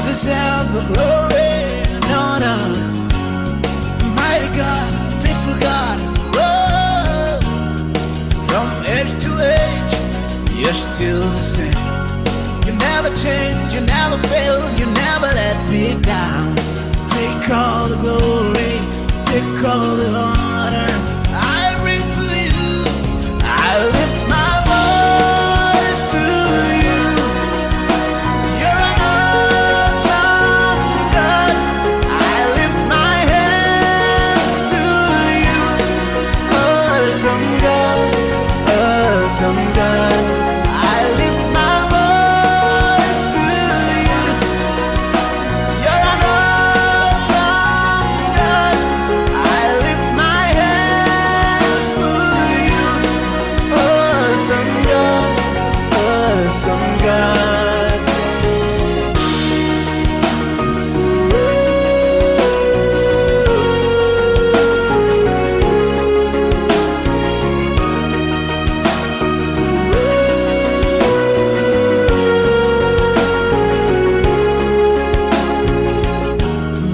deserve the glory and honor. Mighty God, faithful God, oh, from age to age, you're still the same. You never change, you never fail, you never let me down. Take all the glory, take all the honor. I bring to you, I lift my voice to you. You're an awesome God. I lift my hands to you. Awesome God, awesome God. I lift my voice to you. You're an awesome God. I lift my hands to you. Awesome God, awesome God.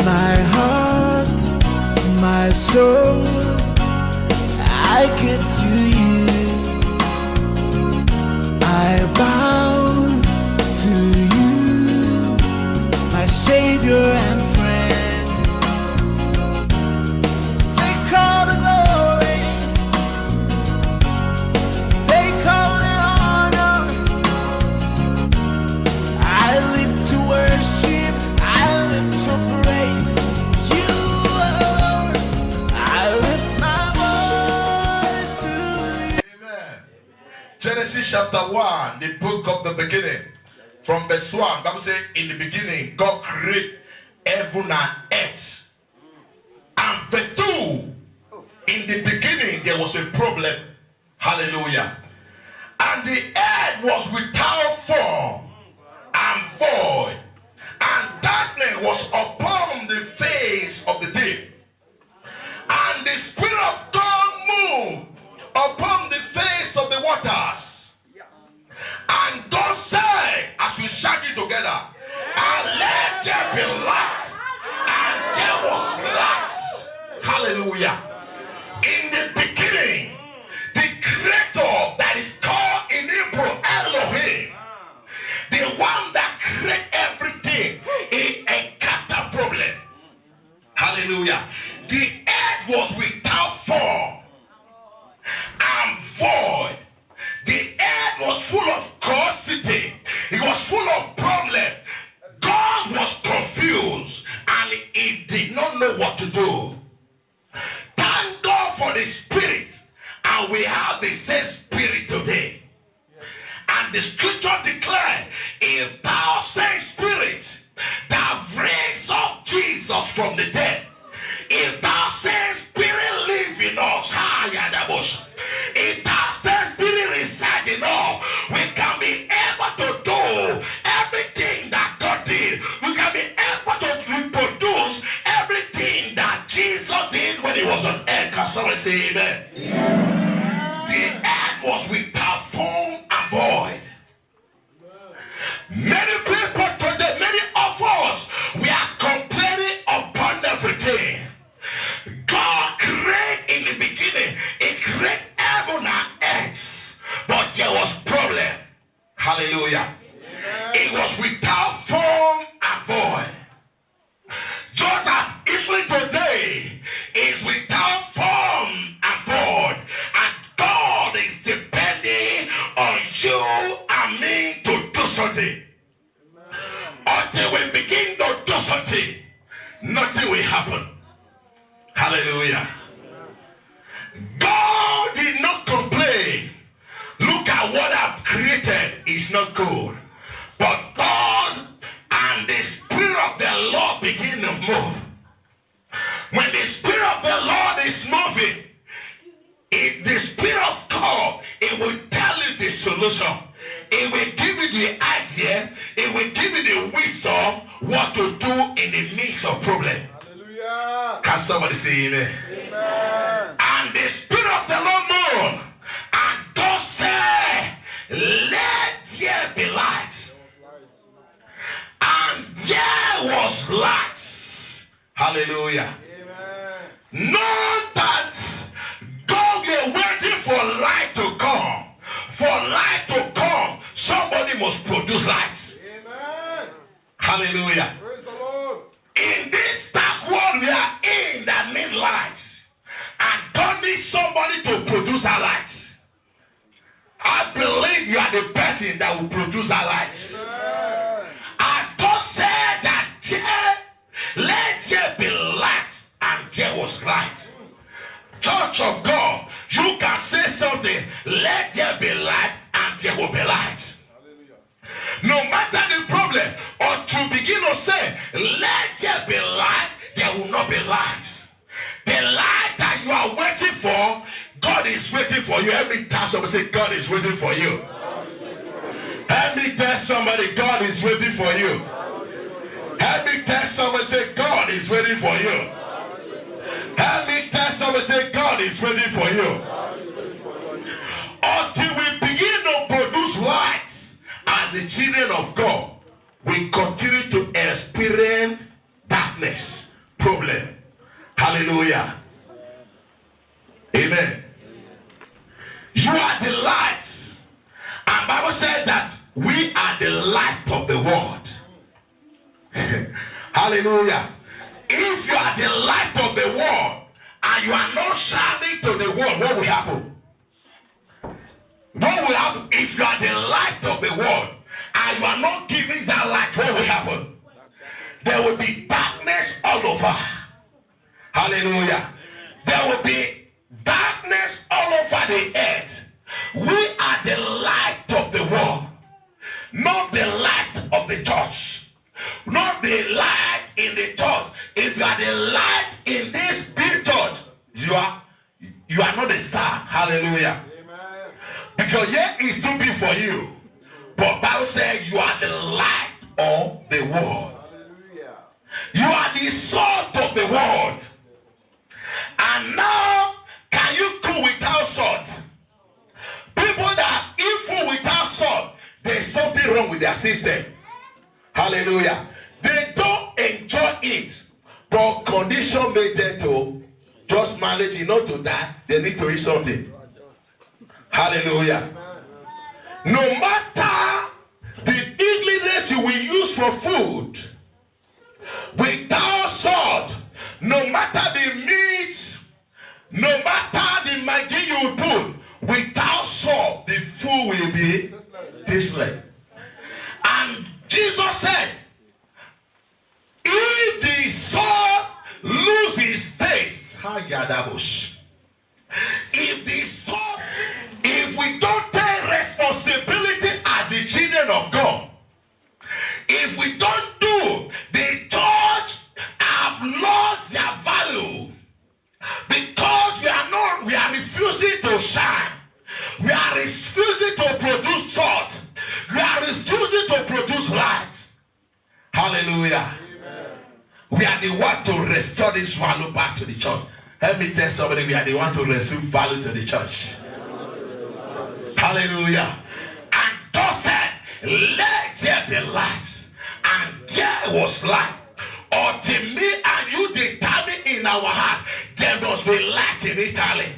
My heart, my soul, I give to you. I bow to you, my Savior and friend. Take all the glory, take all the honor. I live to worship, I live to praise you, Lord. I lift my voice to you. Amen. Genesis chapter 1, the book of the beginning. From verse 1, Bible says, in the beginning, God created heaven and earth. And verse 2, in the beginning, there was a problem. Hallelujah. And the earth was without form and void, and darkness was upon the face of the deep. And the Spirit of God moved upon the face of the waters. And God said, as we shout it together, and let there be light. And there was light. Hallelujah. In the beginning, the creator that is called in Hebrew Elohim, the one that created everything, a kata problem. Hallelujah. The earth was without form and void. The earth was full of causity. It was full of problems. God was confused and he did not know what to do. Thank God for the Spirit, and we have the same Spirit today. And the scripture declares, if thou same Spirit that raised up Jesus from the dead, if thou same Spirit live in us, if thou same Spirit reside in us, we can be able to do everything that God did. We can be able to reproduce everything that Jesus did when he was on earth. Can somebody say amen? The earth was without form and void. Many people today, many of us, we are complaining upon everything. God created in the beginning, he created heaven and earth, but there was problem. Hallelujah. It was without form and void. Just as Israel today is without form and void, and God is depending on you and me to do something. Until we begin to do something, nothing will happen. Hallelujah. God did not complain. Look at what I've created is not good. But God and the Spirit of the Lord begin to move. When the Spirit of the Lord is moving, the Spirit of God, it will tell you the solution. It will give you the idea. It will give you the wisdom what to do in the midst of problem. Hallelujah. Can somebody say amen? Amen. And the Spirit of the Lord moved, and God said, let there be light. And there was light. Hallelujah. Know that God is waiting for light to come. For light to come, somebody must produce light. Amen. Hallelujah. Praise the Lord. In this dark world we are in that need light, and God needs somebody to produce that light. I believe you are the person that will produce that light. Amen. As God said that let there be light, and there was light. Church of God, you can say something, let there be light, and there will be light. Hallelujah. No matter the problem, or to begin to say, let there be light, there will not be light. The light that you are waiting for, God is waiting for you. Every time somebody say, God is waiting for you. Let me tell somebody, God is waiting for you. Let me tell somebody, say, God is waiting for you. Let me tell somebody, say, God is waiting for you. Until we begin to produce light as the children of God, we continue to experience darkness, problem. Hallelujah. Amen. You are the light. And Bible said that we are the light of the world. Hallelujah. If you are the light of the world and you are not shining to the world, what will happen? What will happen if you are the light of the world and you are not giving that light? What will happen? There will be darkness all over. Hallelujah. There will be darkness all over the earth. We are the light of the world, not the light of the church, not the light in the church. If you are the light in this big church, you are not a star. Hallelujah. Amen. Because yet is too big for you. But Bible says you are the light of the world. Hallelujah. You are the salt of the world. And now, can you cook without salt? People that eat food without salt, there's something wrong with their system. Hallelujah. They don't enjoy it, but condition made them to just manage it, not to die. They need to eat something. Hallelujah. No matter the ingredients you will use for food, without salt, no matter the meat, no matter the maggi you put, without salt, the food will be tasteless. And Jesus said, if the salt loses taste, if we don't take responsibility as the children of God, if we don't do, the church have lost their value because we are refusing to shine. We are refusing to produce salt. We are refusing to produce light. Hallelujah. Amen. We are the one to restore this value back to the church. Let me tell somebody, we are the one to restore value to the church. Hallelujah. And God said, let there be light. And there was light. Until me and you determine in our heart, there must be light in Italy.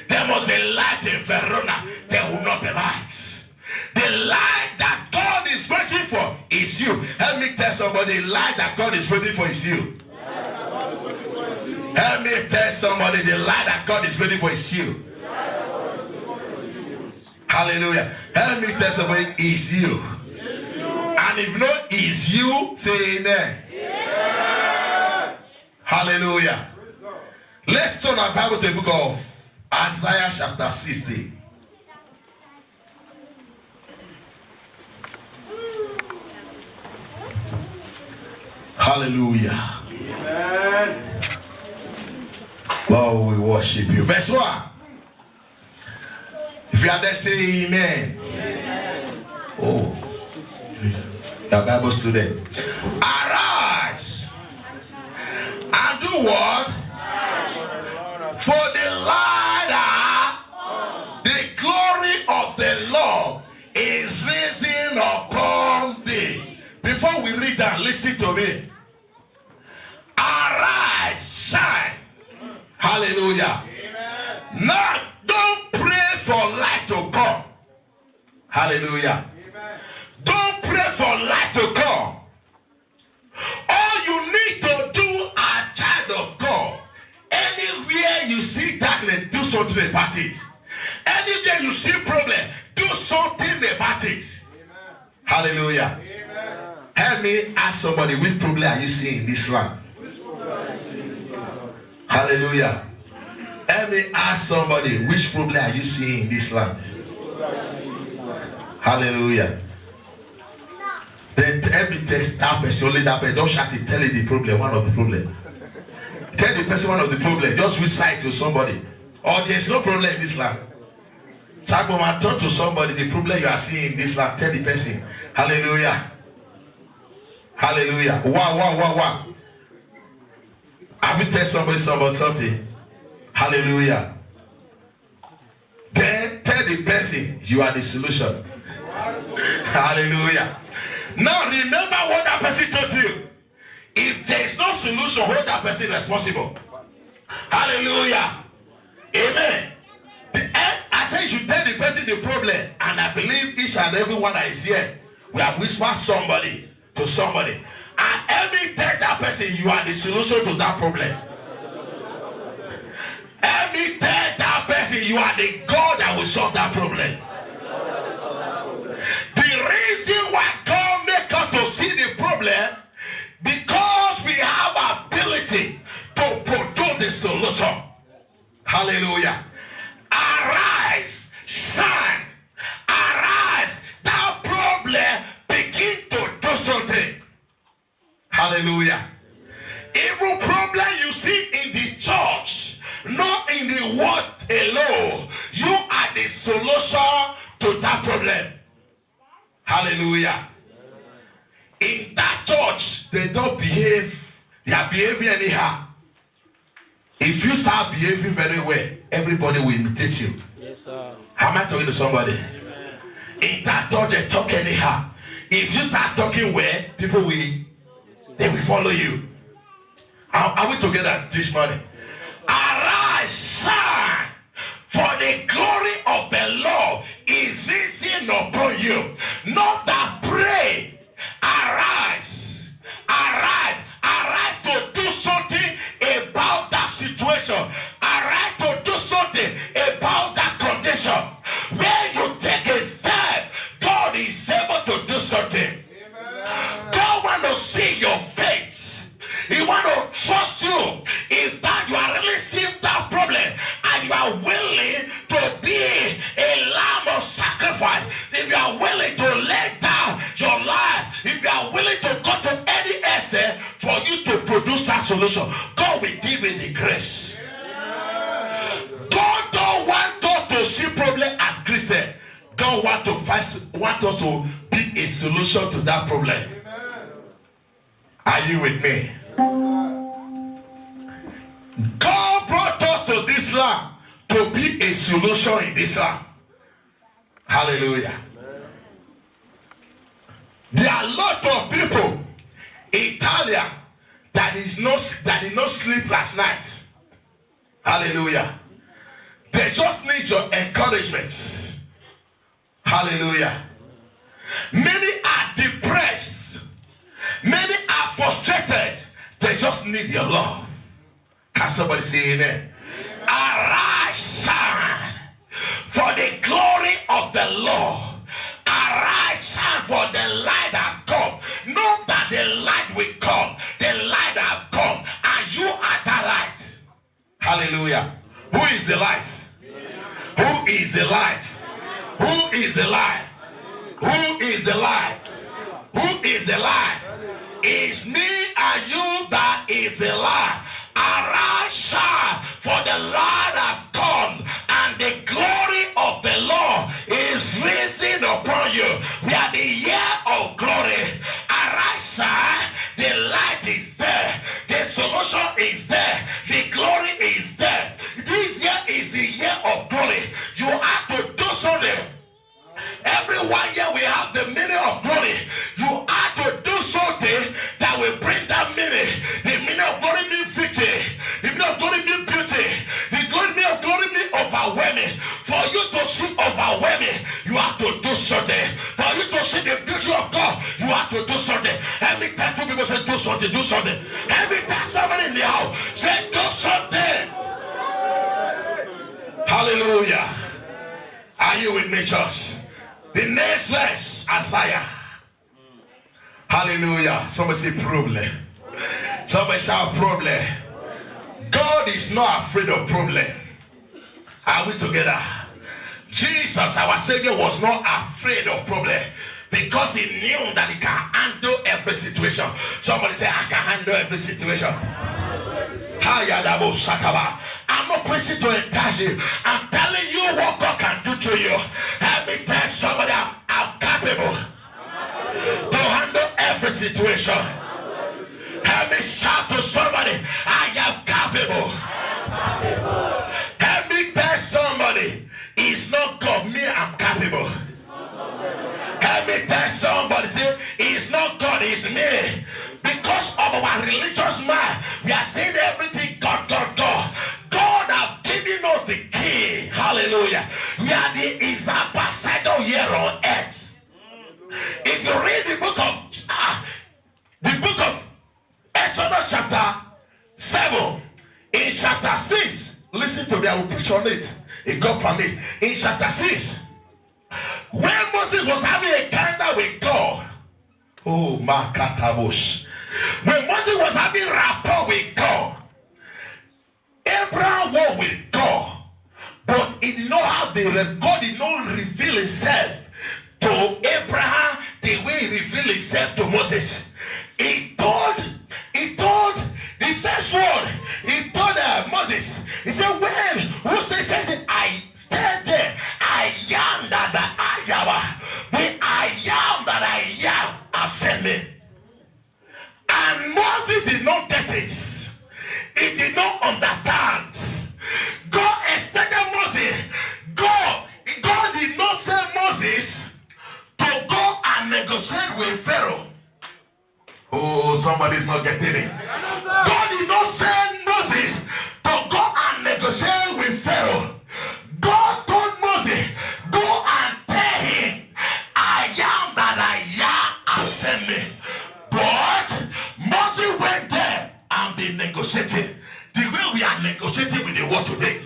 There must be light in Verona. There will not be light. The light that God is waiting for is you. Help me tell somebody, the light that God is waiting for is you. Help me tell somebody, the light that God is waiting for is you. Hallelujah. Help me tell somebody, it's you. And if not, it's you, say amen. Yeah. Hallelujah. Let's turn our Bible to the book of Isaiah chapter 60. Hallelujah. Amen. Lord, we worship you. Verse 1. If you are there, say amen. Amen. Oh, the Bible student. Arise and do what? For the light, the glory of the Lord is risen upon thee. Before we read that, listen to me. arise, shine. Hallelujah. Now, don't pray for light to come. Hallelujah. Don't pray for light to come. All you need to do as child of God, anywhere you see darkness, do something about it. Anywhere you see problem, do something about it. Hallelujah. Help me ask somebody, which problem are you seeing in this land? Hallelujah. Help me ask somebody, which problem are you seeing in this land? Hallelujah. Then help me test that person, only that person. Don't shout it, tell it the problem, one of the problem. Tell the person one of the problem, just whisper it to somebody. Or there's no problem in this land. So I'm going to talk to somebody, the problem you are seeing in this land, tell the person. Hallelujah. Hallelujah. Wow. Have you tell somebody something? Hallelujah. Then tell the person you are the solution. Hallelujah. Now remember what that person told you. If there is no solution, hold that person responsible. Hallelujah. Amen. I said you should tell the person the problem, and I believe each and every one that is here, we have whispered somebody to somebody. And every tell that person you are the solution to that problem. Every tell that person you are the God that will solve that problem. The reason why God make us to see the problem, because we have ability to produce the solution. Hallelujah. Arise, shine. Arise. That problem begin to do something. Hallelujah. Every problem you see in the church, not in the world alone, you are the solution to that problem. Hallelujah. In that church, they don't behave. They are behaving anyhow. If you start behaving very well, everybody will imitate you. Yes, sir. How am I talking to somebody? In that church, they talk anyhow. If you start talking well, people will follow you. Are we together this morning? Arise, shine, for the glory of the Lord is risen upon you. Not that pray. Arise, arise, arise to do something about that situation. Arise to do something about that condition. When you take a step, God is able to do something. God want to see your face. He want to trust you. If that you are really seeing that problem and you are willing to be a lamb of sacrifice, if you are willing to lay down your life, if you are willing to go to any essay for you to produce that solution, God will give you the grace. God don't want us to see problem as Christian. God want us to be a solution to that problem. Are you with me? God brought us to this land to be a solution in this land. Hallelujah. There are a lot of people in Italia that did not sleep last night. Hallelujah. They just need your encouragement. Hallelujah. Many are depressed. Many are frustrated. They just need your love. Can somebody say amen? Arise, shine, for the glory of the Lord. Arise, shine, for the light has come. Not that the light will come. The light has come, and you are the light. Hallelujah. Who is the light? Who is the light? Who is the light? Who is the light? Who is the light? It's me and you that is the light. Arise, shine, for the light has come, and the glory of the Lord is risen upon you. We are the year of glory. Arise, shine, the light is there, the solution is there, the glory is there. This year is the year of glory. You have to do something. Every 1 year we have the meaning of glory. You have to do something that will bring that meaning. The meaning of glory means victory. see overwhelming, you have to do something. For you to see the beauty of God, you have to do something. Every time two people say do something, do something. Every time somebody in the house say do something. Hallelujah. Are you with me, church? The next verse, Isaiah. Hallelujah. Somebody say problem. Somebody shout problem. God is not afraid of problem. Are we together? Jesus, our Savior, was not afraid of problem because he knew that he can handle every situation. Somebody say, I can handle every situation. I'm not preaching to entice you. I'm telling you what God can do to you. Let me tell somebody, I'm capable to handle every situation. Let me shout to somebody, I am capable. Let me tell somebody, it's not God, me, I'm capable. Let me tell somebody, say, it's not God, it's me. Because of our religious mind, we are saying everything God, God, God. God have given us the key. Hallelujah. We are the ambassador here on earth. If you read the book of Exodus chapter 7, in chapter 6, listen to me, I will preach on it. If God permit. In chapter 6, when Moses was having a encounter with God, oh, Makatabush. When Moses was having rapport with God, Abraham walked with God, but he did not have God did not reveal himself to Abraham the way he revealed himself to Moses. He told the first word, he told Moses, he said, when Moses says, I stand there, I am that I am, the I am that I am, have sent me. And Moses did not get it. He did not understand. God expected Moses. God did not send Moses to go and negotiate with Pharaoh. Oh, somebody's not getting it. God did not send Moses to go and negotiate with Pharaoh. God told Moses, go and tell him, I am that I am, and send me. But Moses went there and been negotiating the way we are negotiating with the world today.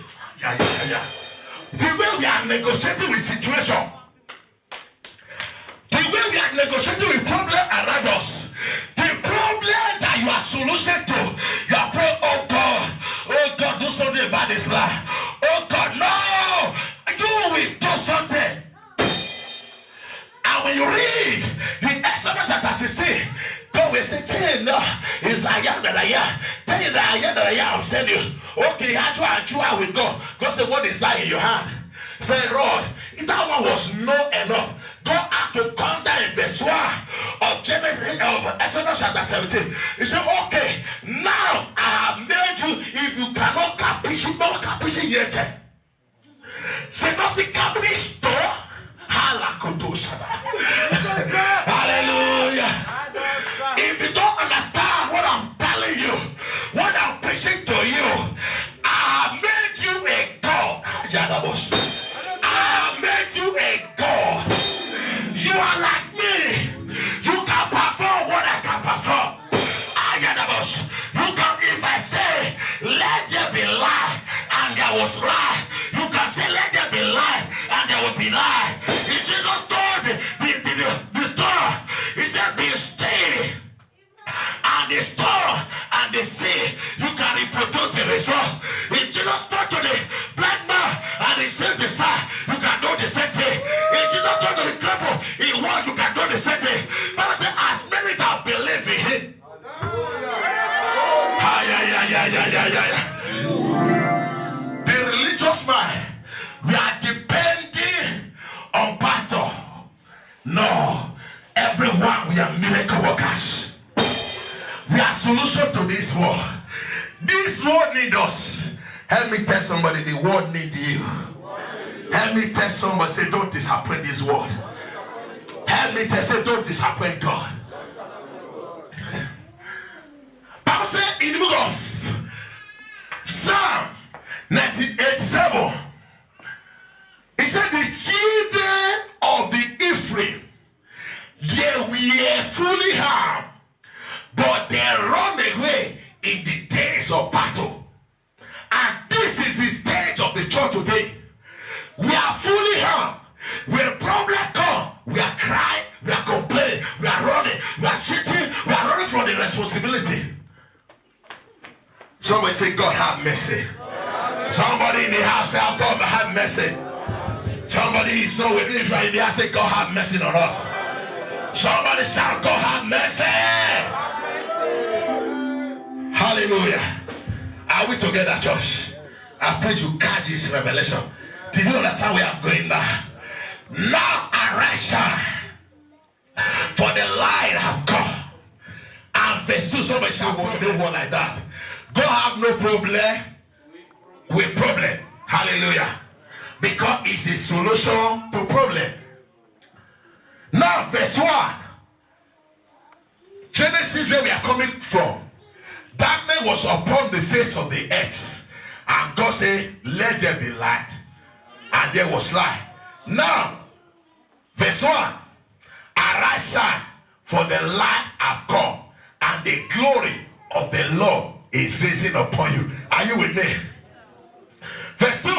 The way we are negotiating with situation. The way we are negotiating with problem around us. The problem that you are solution to. You are praying, oh God, do something about this life. Oh God, no, you will do something. And when you read the Exodus chapter 16, God will say, tell you no, it's I am that I am. Tell you that I am that I am, I'll send you. Okay, I will go. God said, what is that in your hand? Say, Lord, if that one was not enough, God had to come down in verse 1 of Exodus chapter 17. He said, okay, now I have made you, if you cannot capish, you don't capish yet. Say, no, see, capish, hallelujah. If you don't understand what I'm telling you, what I'm preaching to you, I made you a God. I made you a God. You are like me. You can perform what I can perform. You can, if I say, let there be light, and there was light, you can say, let there be light, and there will be light. If Jesus told the storm, he said, be still, and the storm and the sea, you can reproduce the result. If Jesus spoke to the blind man and he said the sign, you can do the same thing. If Jesus told to the cripple, he won, you can do the same thing. But I said, as many that believe in him. The religious mind, we are depending on pastor. No, everyone, we are miracle workers. We are solution to this world. This world needs us. Help me tell somebody, the world needs you. Help me tell somebody, say, don't disappoint this world. Help me tell, say, don't disappoint God. Bible said in the book of Psalm 1987, he said, the but they run away in the days of battle. And this is the stage of the church today. We are fully harmed. When problem come, we are crying, we are complaining, we are running, we are cheating, we are running from the responsibility. Somebody say, God have mercy. Somebody in the house say, God have mercy. Somebody is not with me right there. Say, God have mercy on us. Somebody shout, God have mercy. Hallelujah. Are we together, church? I pray you catch this revelation. Did you understand where I'm going now? Now arise, shine, for the light have come. And verse 2, somebody shall go to the one like that. God have no problem with problem. Hallelujah. Because it's a solution to problem. Now verse 1. Genesis, where we are coming from. Darkness was upon the face of the earth. And God said, let there be light. And there was light. Now, verse 1. Arise, shine, for the light have come. And the glory of the Lord is risen upon you. Are you with me? Verse 2.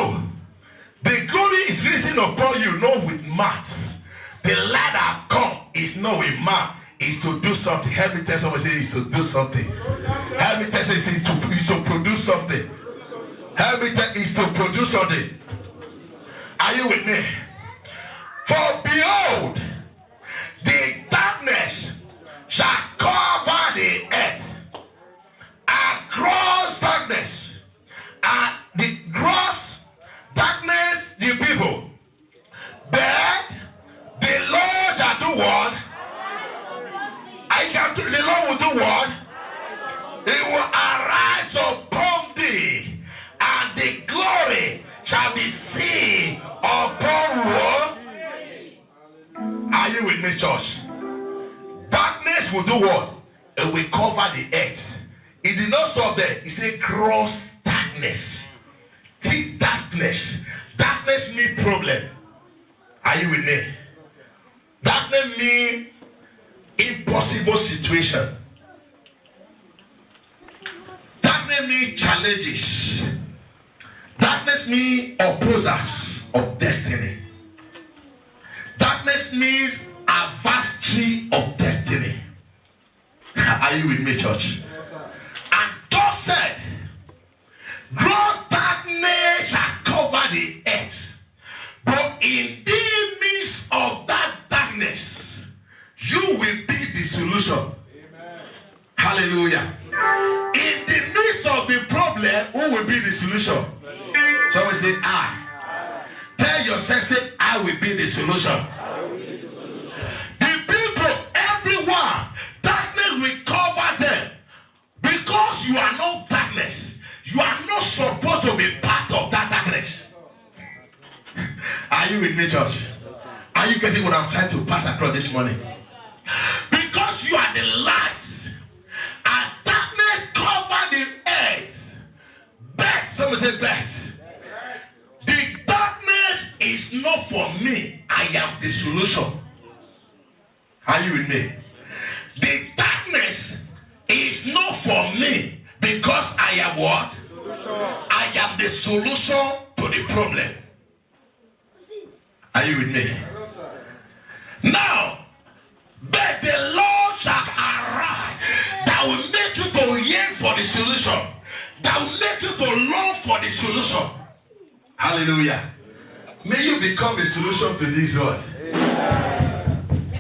The glory is risen upon you, not with math. The light have come is not with man. Is to do something. Help me tell somebody, say is to do something. Help me tell somebody, say is to produce something. Help me tell is to produce something. Are you with me? For behold, the darkness shall cover the earth, and gross darkness, and the gross darkness the people. But the Lord shall do what? The Lord will do what? It will arise upon thee, and the glory shall be seen upon what? Are you with me, church? Darkness will do what? It will cover the earth. It did not stop there. It said gross darkness. Thick darkness. Darkness means problem. Are you with me? Darkness means impossible situation. Darkness means challenges. Darkness means opposers of destiny. Darkness means adversary of destiny. Are you with me, church? And God said, gross darkness shall cover the earth, but in the midst of that darkness, you will be the solution. Amen. Hallelujah. In the midst of the problem, who will be the solution? Somebody say, I. Tell yourself, say, I will be the solution. The people, everyone, darkness will cover them. Because you are not darkness, you are not supposed to be part of that darkness. Are you with me, church? Are you getting what I'm trying to pass across this morning? Because you are the light, and darkness cover the earth. But someone say, but the darkness is not for me. I am the solution. Are you with me? The darkness is not for me because I am what? I am the solution to the problem. Are you with me? Now, but the Lord shall arise, that will make you to yearn for the solution, that will make you to long for the solution. Hallelujah. May you become a solution to this world.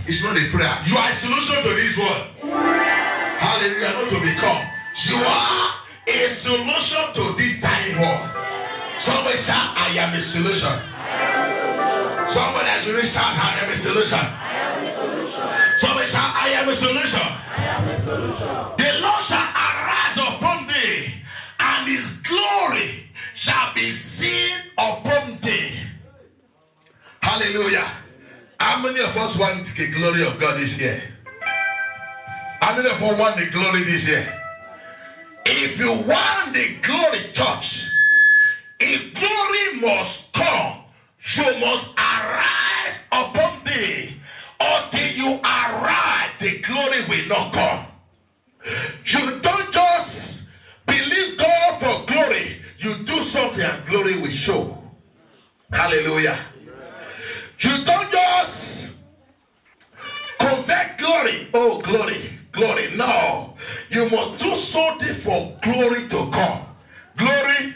It's not a prayer. You are a solution to this world. Hallelujah. Not to become. You are a solution to this dying world. Somebody shout, I am a solution. Somebody has really shout, I am a solution. Somebody shout, I am a solution. The Lord shall arise upon thee, and his glory shall be seen upon thee. Hallelujah. How many of us want the glory of God this year? How many of us want the glory this year? If you want the glory, church, if glory must come, you must arise upon thee. Until you arise, the glory will not come. glory will show. Hallelujah. You don't just convert glory. Oh, glory, glory. No. You must do something for glory to come. Glory.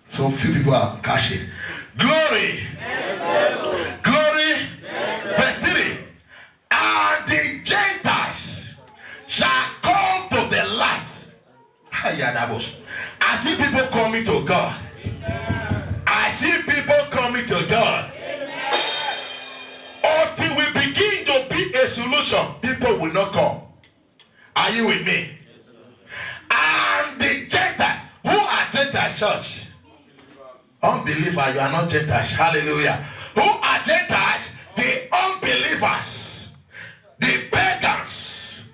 So few people are catching. Glory. Glory. Verse 3. And the Gentiles shall come to the light. I see people coming to God. I see people coming to God. Until we begin to be a solution, people will not come. Are you with me? And the Gentiles, who are Gentiles, church? Unbeliever, you are not Gentiles. Hallelujah. Who are Gentiles? The unbelievers, the pagans,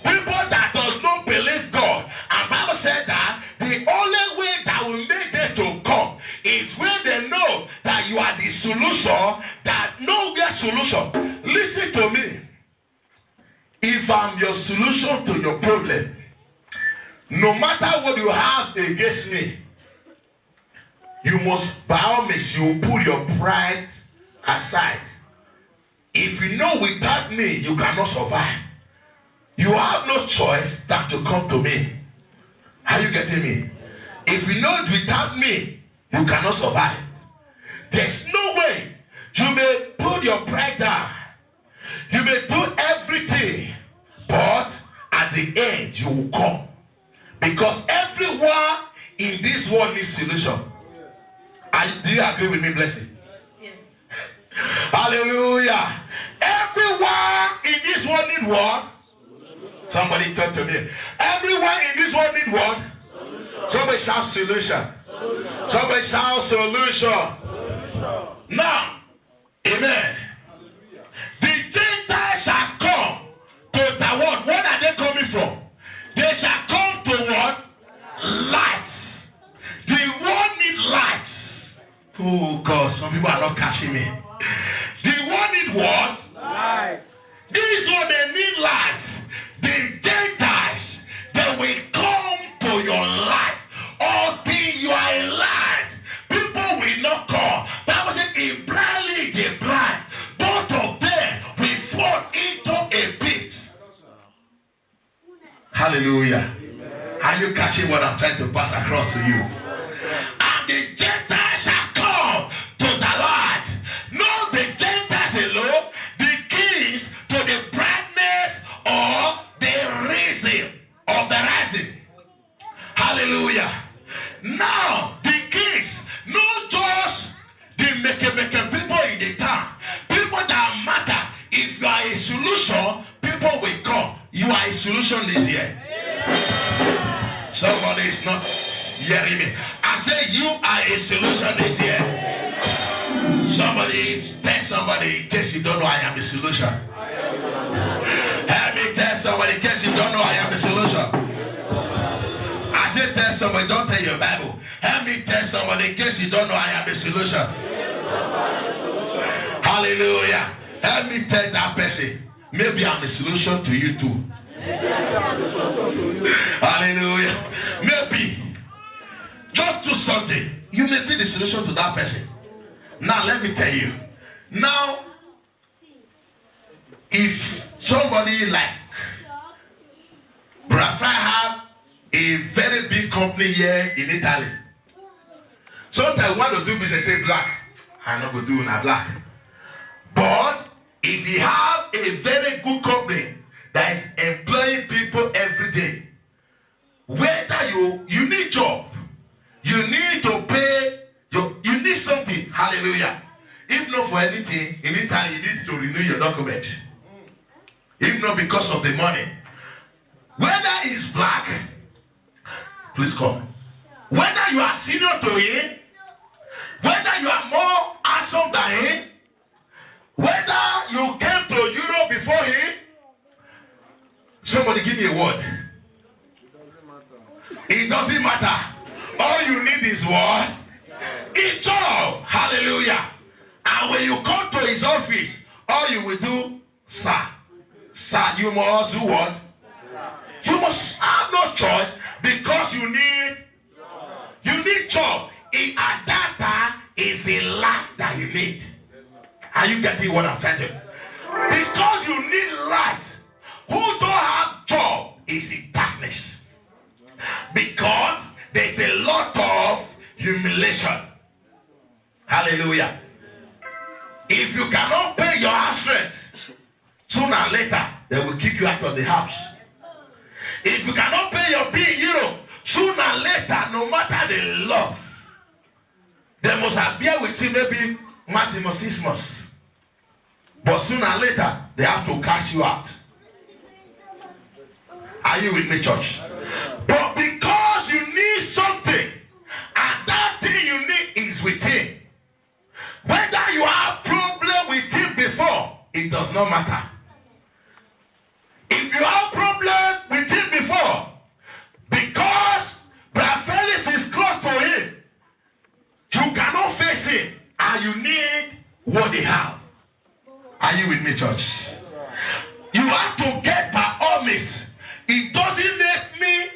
people that does not believe God. And Bible said that the only way that will make them to come is when they know that you are the solution, that nowhere solution. Listen to me. If I'm your solution to your problem, no matter what you have against me, you must, by all means, you put your pride aside. If you know without me, you cannot survive, you have no choice than to come to me. Are you getting me? If you know without me, you cannot survive. There's no way. You may put your pride down. You may do everything. But at the end, you will come. Because everyone in this world needs solution. Do you agree with me, blessing? Yes. Hallelujah. Everyone in this world need what? Somebody talk to me. Everyone in this world need what? Somebody shout solution. Somebody shout solution. Now, amen. The Gentiles shall come to the world. Where are they coming from? They shall come to what? Lights. The world need lights. Oh God, some people are not catching me. The world need what? Lights. This one they need lights. The Gentiles, they will come to your light. Until you are a light, people will not come. Bible says, in blind lead the blind. Both of them will fall into a pit. Hallelujah. Amen. Are you catching what I'm trying to pass across to you? And the Gentiles shall come to the light. Not the Gentiles alone, the keys to the brightness of the rising, of the rising. Hallelujah. Now the keys, not just the make people in the town, people that matter. If you are a solution, people will come. You are a solution this year. Somebody is not hearing me. I say you are a solution this year. Somebody tell somebody, in case you don't know, I am the solution. Help me tell somebody, in case you don't know, I am the solution. I say tell somebody, don't tell your Bible. Help me tell somebody, in case you don't know, I am the solution. Hallelujah. Help me tell that person, maybe I'm the solution to you too. Hallelujah. Maybe. Just do something. You may be the solution to that person. Now let me tell you. Now, if somebody like Rafa have a very big company here in Italy, sometimes want to do business say black. I'm not going to do na black. But if you have a very good company that is employing people every day, whether you need job, you need to pay, you need something. Hallelujah. If not for anything, in Italy you need to renew your document. If not because of the money. Whether it's black, please come. Whether you are senior to him, whether you are more handsome than him, whether you came to Europe before him, somebody give me a word. It doesn't matter. All you need is what? A job. Hallelujah. And when you come to his office, all you will do, sir, you must do what? You must have no choice because you You need job. At that time, is a light that you need. Are you getting what I'm telling you? Because you need light. Who don't have job is in darkness. Because there's a lot of humiliation. Hallelujah. If you cannot pay your house rent, sooner or later, they will kick you out of the house. If you cannot pay your bill in Europe, sooner or later, no matter the love, they must appear with you maybe maximum 6 months. But sooner or later, they have to cash you out. Are you with me, church? But because you need something, and that thing you need is within. Whether you have problem with him before, it does not matter. If you have problem with him before, because Brother Felix is close to him, you cannot face him, and you need what they have. Are you with me, church? You have to get by all means. It doesn't make me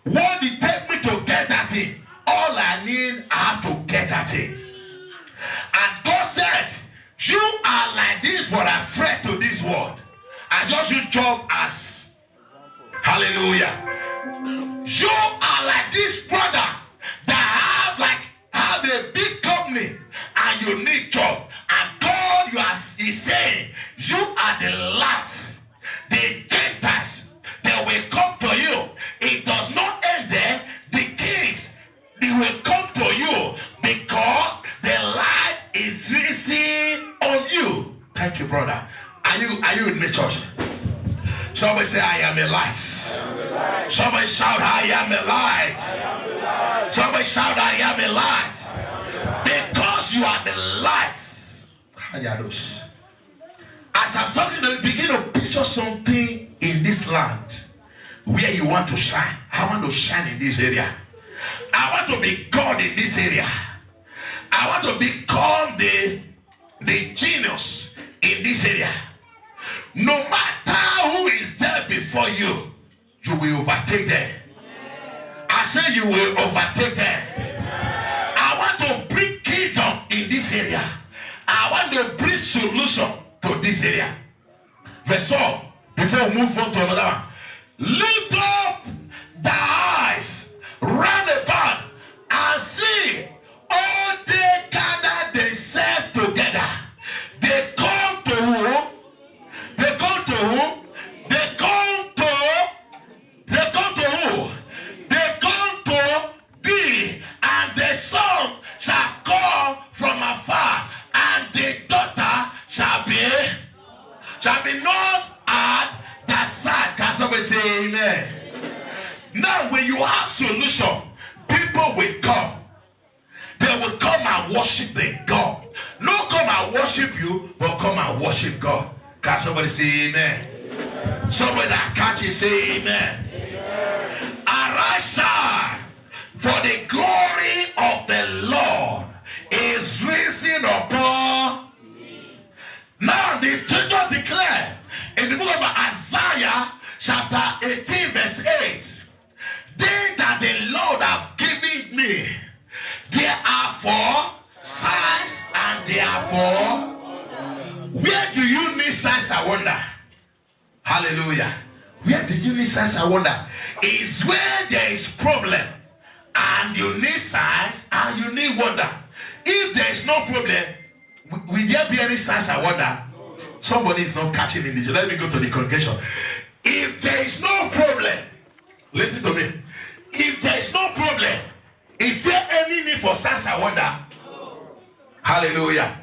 what it take me to get that thing. All I need, I have to get that thing. And God said, you are like this, but afraid to this world. I just use job as hallelujah. You are like this brother that have a big company and you need job. And God is saying, you are the light. The Gentiles, they will come to you. It does not end there. The kings, they will come to you because the light is risen on you. Thank you, brother. Are you with me, church? Somebody say, I am a light. Somebody shout, I am a light. Somebody shout, I am a light. Because you are the light. As I'm talking, you begin to picture something in this land where you want to shine. I want to shine in this area. I want to be God in this area. I want to become the genius in this area. No matter who is there before you, you will overtake them. I say you will overtake them. I want to bring kingdom in this area. I want to bring solution to this area. Verse 4, before we move on to another one. Lift up the eyes round about and see all they gather themselves together. They come to whom? They come to whom? They come to who? They come to thee, and the son shall come from afar, and the daughter shall be nursed at the side. Can somebody say amen? Now when you have solution, people will come. They will come and worship the God. Not come and worship you, but come and worship God. Can somebody say amen? Somebody that catches say amen. Arise, shine, for the glory of the Lord is risen upon me. Now the scripture declare in the book of Isaiah chapter 18 verse 8, they that the Lord have given me, they are for signs and they are for. Where do you need signs and wonder? Hallelujah. Where do you need signs and wonder? Is where there is problem and you need signs and you need wonder. If there is no problem, will there be any signs and wonder? Somebody is not catching in the. Let me go to the congregation. If there is no problem, listen to me. If there is no problem, is there any need for signs and wonder? Hallelujah.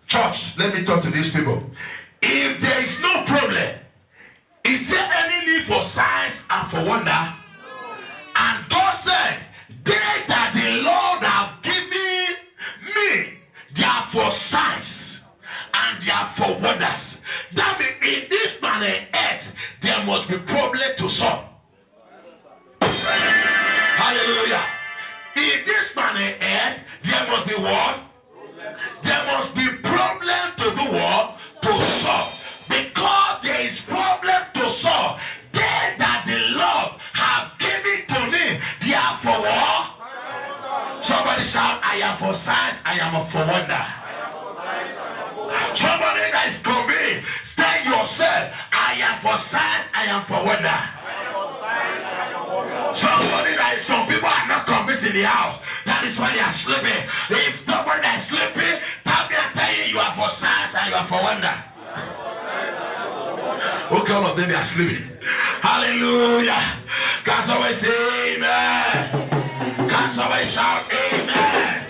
Church, let me talk to these people. If there is no problem, is there any need for signs and for wonder? And God said, they that the Lord have given me, they are for signs and they are for wonders. That means in this planet earth, there must be problem to solve. Hallelujah. In this planet earth, there must be what? There must be problem to do what? To solve. Because there is problem to solve. They that the Lord have given to me, they are for what? for signs, I am for wonder. Somebody that is convinced, tell yourself, I am for signs, I am for wonder. Somebody that is, some people are not convinced in the house. That is why they are sleeping. If somebody that is sleeping, tell me, I tell you, you are for signs and you are for wonder. Okay, all of them, they are sleeping. Hallelujah. Can somebody say amen? Can somebody shout amen?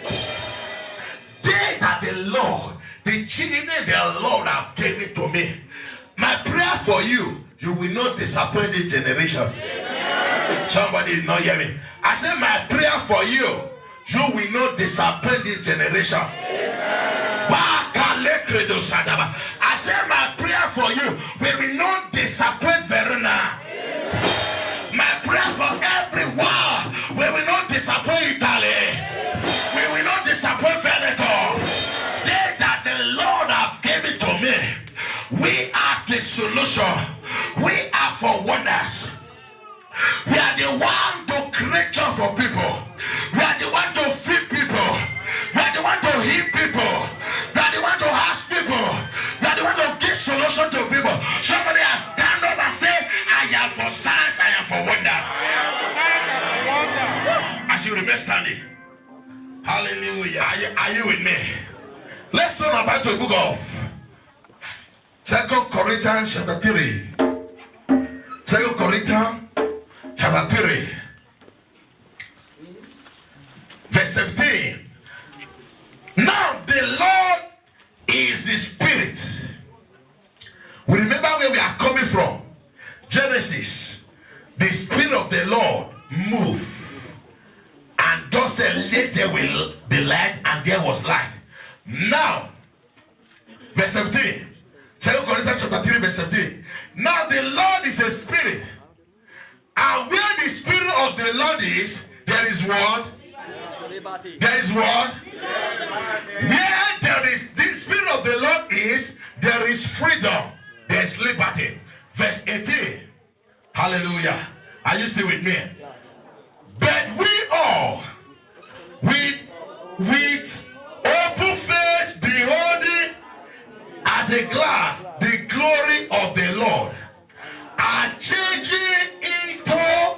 They that the Lord, the children the Lord have given to me. My prayer for you, you will not disappoint this generation. Somebody did not hear me. I said my prayer for you, you will not disappoint this generation. I said my prayer for you, we will not disappoint Verona. My prayer for everyone, we will not disappoint Italy. We will not disappoint Veneto. They that the Lord have given to me, we are the solution. We are for wonders. We are the one to create joy for people. We are the one to feed people. We are the one to heal people. We are the one to ask people. We are the one to give solution to people. Somebody has stand up and say, I am for signs, I am for wonder. As you remain standing. Hallelujah. Are you with me? Let's turn about to the book of 2 Corinthians chapter 3. 2 Corinthians chapter 3. Verse 17. Now the Lord is the Spirit. We remember where we are coming from. Genesis. The Spirit of the Lord moved. And God said, let there will be light, and there was light. Now, verse 17. 2 Corinthians chapter 3, verse 17. Now the Lord is a Spirit. And where the Spirit of the Lord is, there is what? There is what? Where there is the Spirit of the Lord is, there is freedom. There is liberty. Verse 18. Hallelujah. Are you still with me? But we all, with open face, beholding as a glass the glory of the Lord, are changing into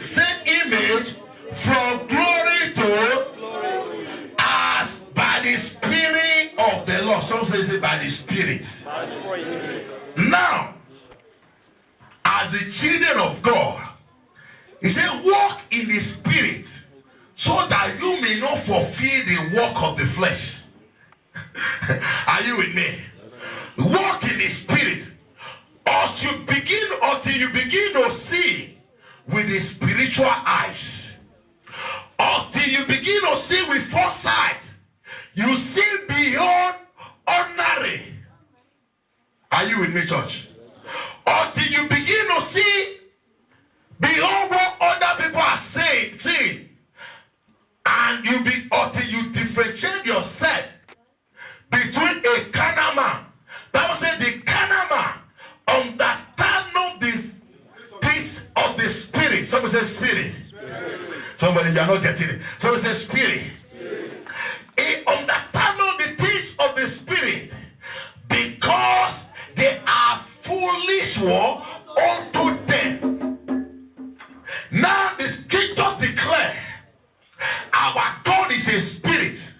same image from glory to as by the Spirit of the Lord. Some say by the Spirit. Now, as the children of God, he said, walk in the Spirit so that you may not fulfill the work of the flesh. Are you with me? Walk in the Spirit until you begin to see with the spiritual eyes. Until you begin to see with foresight. You see beyond ordinary. Are you with me, church? Until you begin to see beyond what other people are saying. See. And until you differentiate yourself between a carnal man. Bible said the carnal man understand not this of the Spirit. Somebody say Spirit. Somebody, you are not getting it. Somebody say Spirit. He understand not the things of the Spirit because they are foolish unto them. Now the scripture declare our God is a Spirit,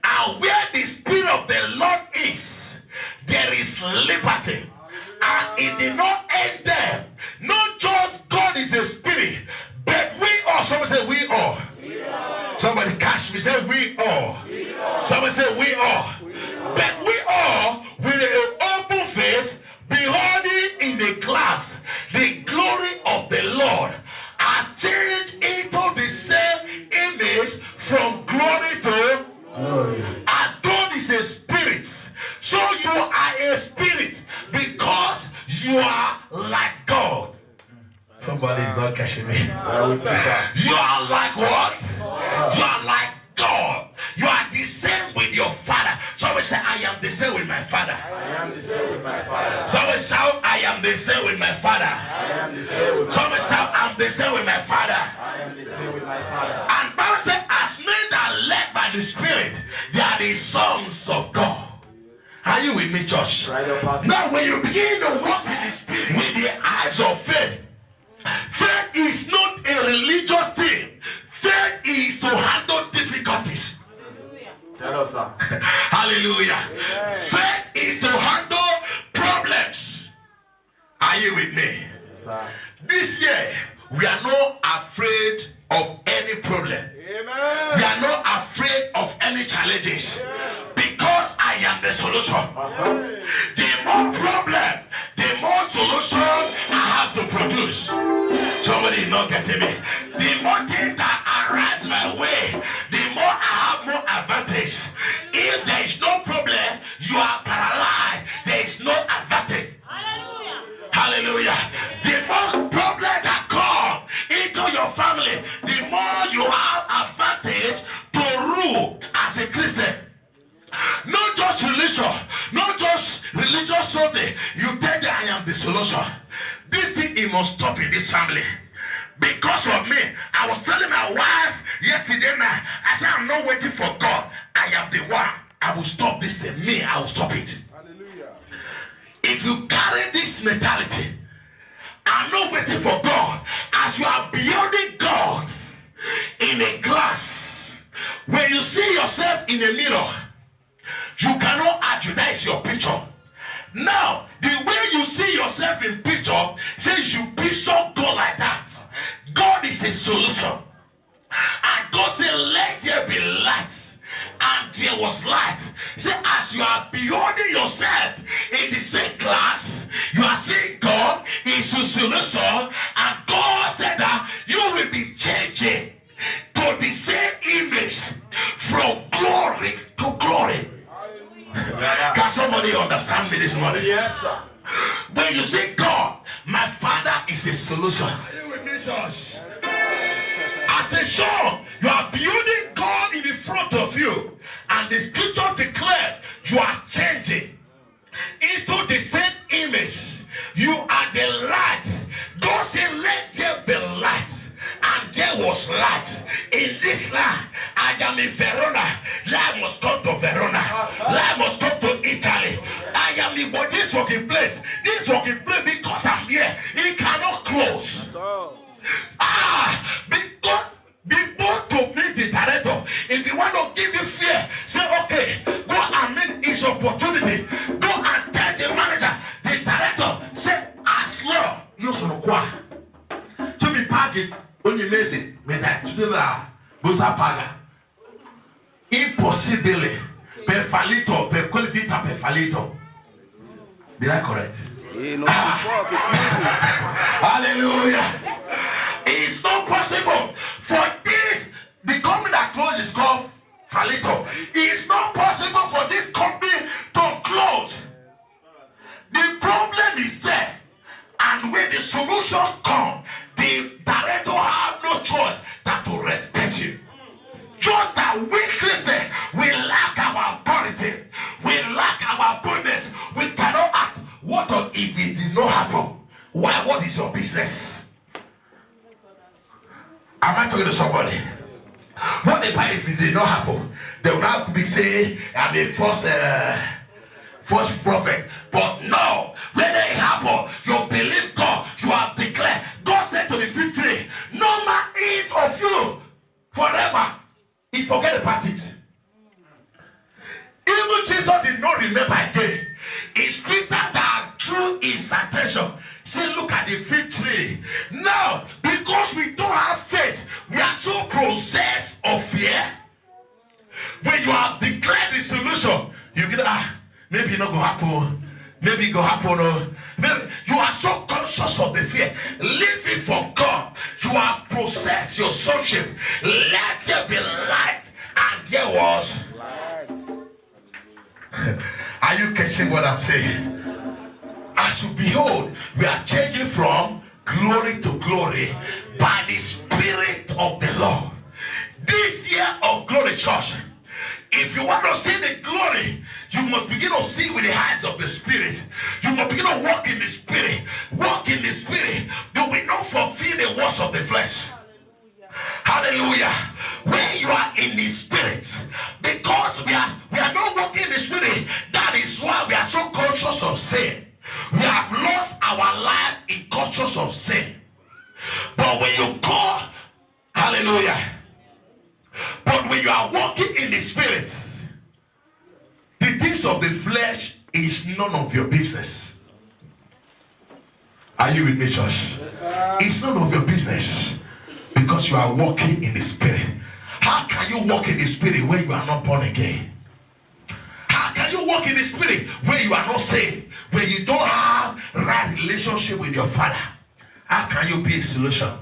and where the Spirit of the Lord is, there is liberty. And it did not end there. Not just God is a Spirit, but we all. Somebody say we all. Somebody catch me. Say we all. Somebody say we all. But we all, with an open face, beholding in a glass the glory of the Lord, are changed into the same image from glory to glory. As God is a Spirit, so you are a spirit because you are like God. Somebody is not catching me. You are like what? You are like God. You are the same with your Father. Somebody say, I am the same with my Father. I am the same with my Father. Somebody shout, I am the same with my Father. I am the same with my Somebody shout, I'm the same with my Father. I am the same with my Father. And Bible said, as men that led Are you with me, church? Right, Apostle. Now, when you begin to walk in the spirit with the eyes of faith, faith is not a religious thing. Faith is to handle difficulties. Tell us, sir. Hallelujah. Faith is to handle problems. Are you with me? Yes, sir. This year, we are not afraid of any problem. We are not afraid of any challenges. Because I am the solution. The more problem, the more solution I have to produce. Somebody is not getting me. The more things that arise my way, the more I have more advantage. If there is no problem, you are paralyzed. There is no advantage. Hallelujah. The more problem that come into your family, the more you have advantage to rule as a Christian. Not just religion, not just religious Sunday. You tell them I am the solution. This thing it must stop in this family. Because of me, I was telling my wife yesterday night, I said I'm not waiting for God. I am the one. I will stop this thing. Me, I will stop it. Hallelujah. If you carry this mentality, I'm not waiting for God. As you are building God in a glass, when you see yourself in a mirror, you cannot argue. That is your picture. Now, the way you see yourself in picture says you picture God like that. God is a solution. And God said, let there be light. And there was light. Say, as you are beholding yourself in the same glass, you are seeing God is your solution. And God said that you will be changing to the same image from glory to glory. Can somebody understand me this morning? Yes, sir. When you say God, my Father is a solution. Are you with me, church? As a son, you are building God in the front of you, and the scripture declares you are changing into the same image. You are the light. God said, let there be light. And there was light. In this land, I am in Verona. Light must come to Verona. Light must come to Italy. I am in this working place. This working place, because I'm here, it cannot close. Before to meet the director, if you want to give you fear, say, okay, go and meet his opportunity. Go and tell the manager, the director, say, as long you should go. To be packed. Only amazing, me that to la busa paga. Impossibly, per fallito, per quality ta per fallito. Did I correct? Hallelujah! It's not possible for this. The company that closed is called Fallito. It's not possible for this company to close. The problem is there, and when the solution comes, the director have no choice than to respect you. Just that we Christians, we lack our authority, we lack our boldness, we cannot act. What if it did not happen? Why? What is your business? Am I talking to somebody? What if it did not happen? They will now be saying, I'm a false prophet. But no, when it happened, you believe God, you have declared. God said to the fig tree, no man eat of you forever. He forget about it. Even Jesus did not remember again. It's Peter that drew his attention. Say, look at the fig tree. Now, because we don't have faith, we are so possessed of fear. When you have declared the solution, you get, maybe it not go happen. Maybe it go happen. Or maybe you are so conscious of the fear. Leave it for God. You have processed your sonship. Let there be light. And there was. Are you catching what I'm saying? As you behold, we are changing from glory to glory by the Spirit of the Lord. This year of Glory Church, if you want to see the glory, you must begin to see with the eyes of the Spirit. You must begin to walk in the Spirit. Walk in the Spirit. You will not fulfill the works of the flesh. Hallelujah. When you are in the Spirit, because we are not walking in the Spirit, that is why we in cultures of sin. But when you call, hallelujah, but when you are walking in the spirit, the things of the flesh is none of your business. Are you with me, church? It's none of your business because you are walking in the spirit. How can you walk in the spirit when you are not born again? How can you walk in the spirit when you are not saved? When you don't have right relationship with your father? How can you be a solution?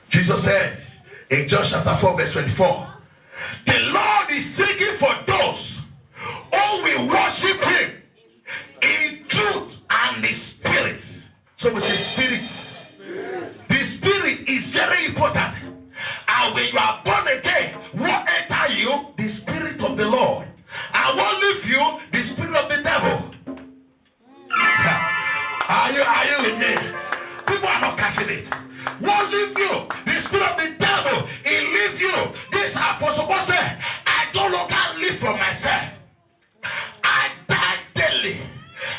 Jesus said in John chapter 4 verse 24, the Lord is seeking for those who will worship him in truth and the spirit. So we say spirit. The spirit is very important. And when you are born again, what enter you? The spirit of the Lord. And what leave you? The spirit of the devil. Are you with me? People are not catching it. What leave you? The spirit of the devil. It leave you. This apostle Paul said, I don't look and live for myself. I die daily.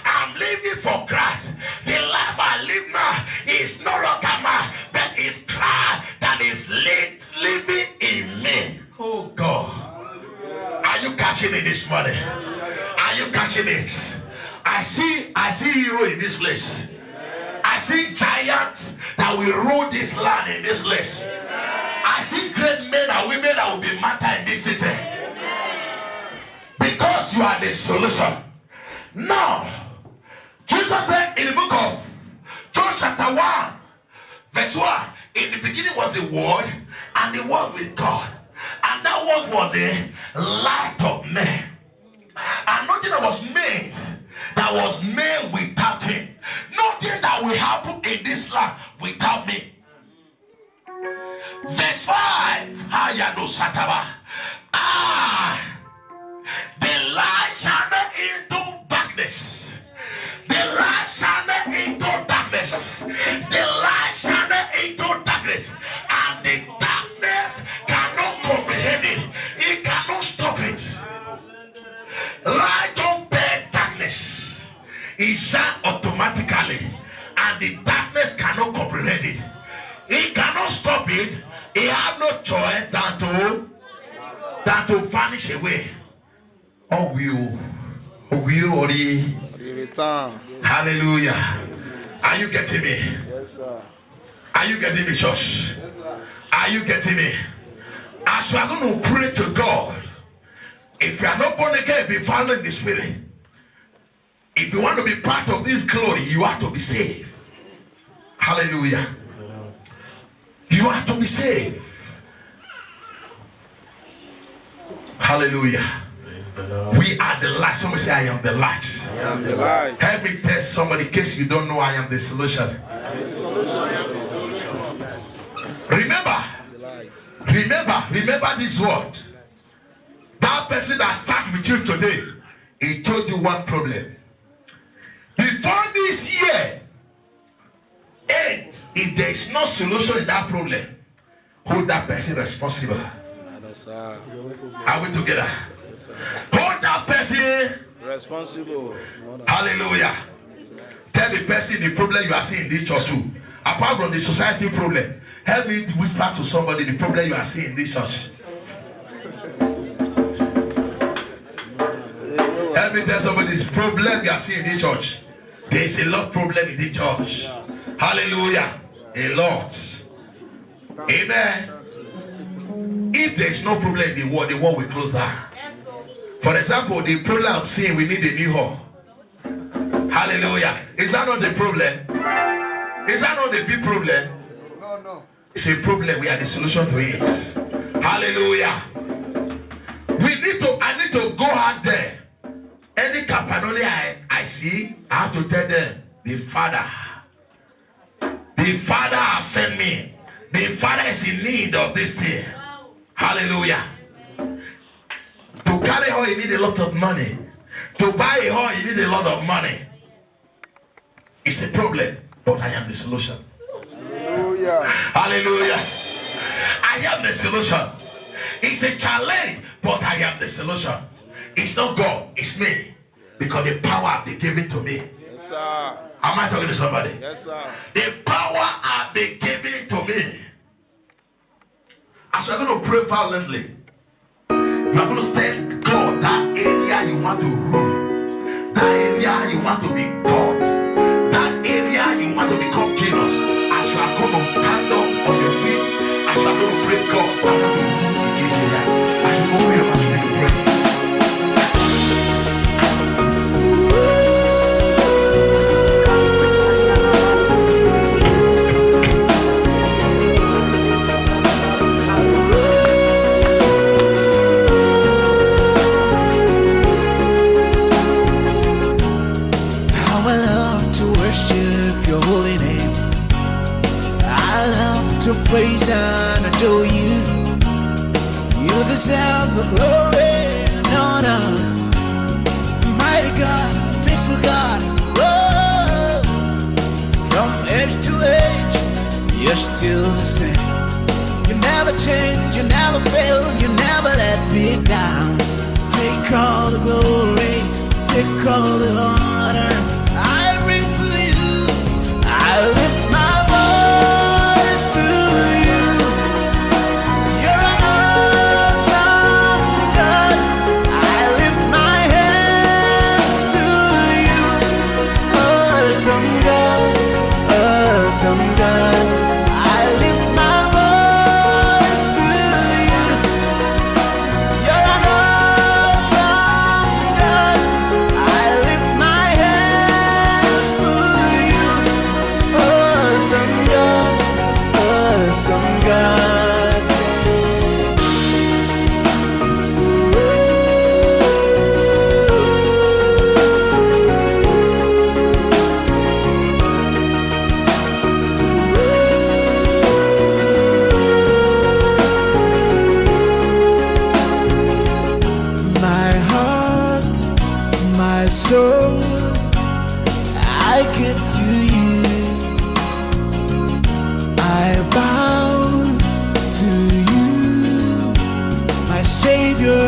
I'm living for Christ. The life I live now is no longer mine, but it's Christ that is living in me. Oh God. Are you catching it this morning? Are you catching it? I see hero in this place. I see giants that will rule this land in this place. I see great men and women that will be matter in this city. Because you are the solution. Now, Jesus said in the book of John chapter 1, verse 1, in the beginning was the Word, and the Word with God. And that Word was the light of men. And nothing that was made without him. Nothing that will happen in this land without me. Verse 5, Hayado Sataba. The light shined into darkness. The light shined into darkness. The light shined into darkness. And the darkness cannot comprehend it. It cannot stop it. Light don't bear darkness. It shines automatically. And the darkness cannot comprehend it. It cannot stop it. It has no choice than to vanish away. Oh, will return. Hallelujah. Are you getting me? Yes, sir. Are you getting me, church? Yes, sir. Are you getting me? As you are going to pray to God, if you are not born again, be following the Spirit. If you want to be part of this glory, you have to be saved. Hallelujah. You have to be saved. Hallelujah. We are the light. Somebody say, I am the light. I am the light. Help me tell somebody, in case you don't know, I am the solution. Remember this word. That person that started with you today, he told you one problem. Before this year, if there is no solution in that problem, hold that person responsible. Are we together? Hold that person responsible. Hallelujah. Tell the person the problem you are seeing in this church too. Apart from the society problem, help me whisper to somebody the problem you are seeing in this church. Help me tell somebody this problem you are seeing in this church. There is a lot of problem in this church. Hallelujah. A lot. Amen. If there is no problem in the world will close down. For example, the problem I'm seeing, we need a new hall. Hallelujah. Is that not the problem? Is that not the big problem? No. It's a problem. We are the solution to it. Hallelujah. I need to go out there. Any campanoli I see, I have to tell them, the Father has sent me. The Father is in need of this thing. Hallelujah. To carry her, you need a lot of money. To buy her, you need a lot of money. It's a problem, but I am the solution. Hallelujah. Hallelujah. I am the solution. It's a challenge, but I am the solution. It's not God, it's me. Because the power they gave it to me. Yes, sir. Am I talking to somebody? Yes, sir. The power has been given to me. As you are going to pray violently, you are going to tell God that area you want to rule, that area you want to be God, that area you want to become kingdoms. As you are going to stand up on your feet, as you are going to pray, God, I want to rule in this area. As you open your mouth, you need to pray. How I love to worship your holy name. I love to praise and adore you. You deserve the glory and honor. Mighty God, faithful God, oh, from age to age, you're still the same. You never change, you never fail, you never let me down. Take all the glory, take all the honor. I bring to you, I lift my voice to you. You're an awesome God. I lift my hands to you. Awesome God, awesome God. I lift my voice to you. You're an awesome God. I lift my hands to you. Awesome God, awesome God. My heart, my soul, I give to you. I bow to you, my Savior